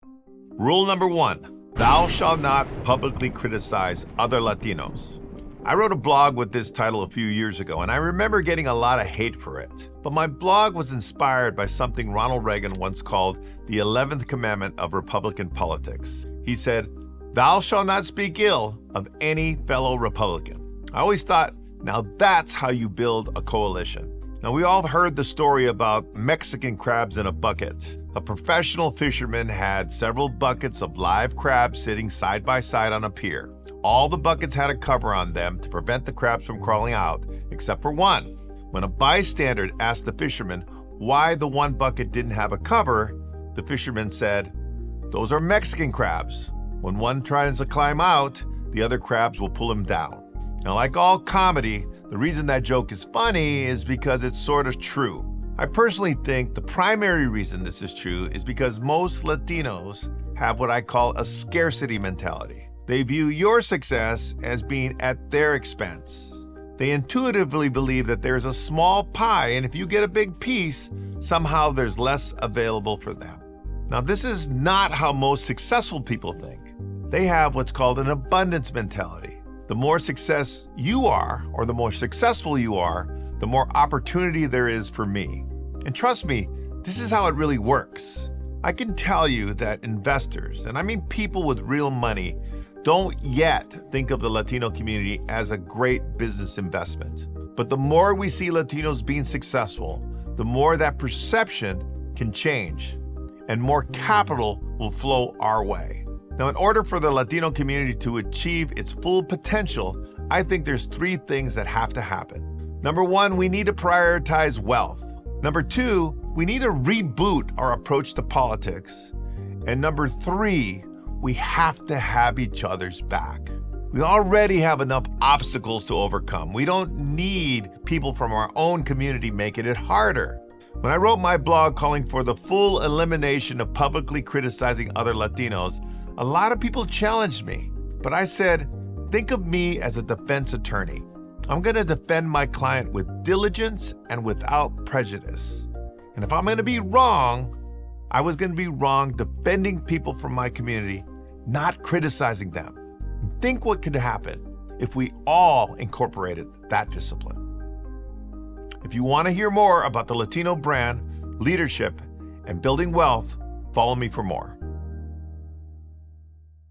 Rule number 1, thou shalt not publicly criticize other Latinos. I wrote a blog with this title a few years ago, and I remember getting a lot of hate for it. But my blog was inspired by something Ronald Reagan once called the 11th commandment of Republican politics. He said, "Thou shalt not speak ill of any fellow Republican." I always thought, now that's how you build a coalition. Now, we all heard the story about Mexican crabs in a bucket. A professional fisherman had several buckets of live crabs sitting side by side on a pier. All the buckets had a cover on them to prevent the crabs from crawling out, except for one. When a bystander asked the fisherman why the one bucket didn't have a cover, the fisherman said, "Those are Mexican crabs. When one tries to climb out, the other crabs will pull him down." Now, like all comedy, the reason that joke is funny is because it's sort of true. I personally think the primary reason this is true is because most Latinos have what I call a scarcity mentality. They view your success as being at their expense. They intuitively believe that there's a small pie, and if you get a big piece, somehow there's less available for them. Now, this is not how most successful people think. They have what's called an abundance mentality. The more success you are, or the more successful you are, the more opportunity there is for me. And trust me, this is how it really works. I can tell you that investors, and I mean people with real money, don't yet think of the Latino community as a great business investment. But the more we see Latinos being successful, the more that perception can change, and more capital will flow our way. Now, in order for the Latino community to achieve its full potential, I think there's 3 things that have to happen. Number 1, we need to prioritize wealth. Number 2, we need to reboot our approach to politics. And number 3, we have to have each other's back. We already have enough obstacles to overcome. We don't need people from our own community making it harder. When I wrote my blog calling for the full elimination of publicly criticizing other Latinos, a lot of people challenged me. But I said, think of me as a defense attorney. I'm going to defend my client with diligence and without prejudice. And if I'm going to be wrong, I was going to be wrong defending people from my community, not criticizing them. Think what could happen if we all incorporated that discipline. If you want to hear more about the Latino brand, leadership, and building wealth, follow me for more.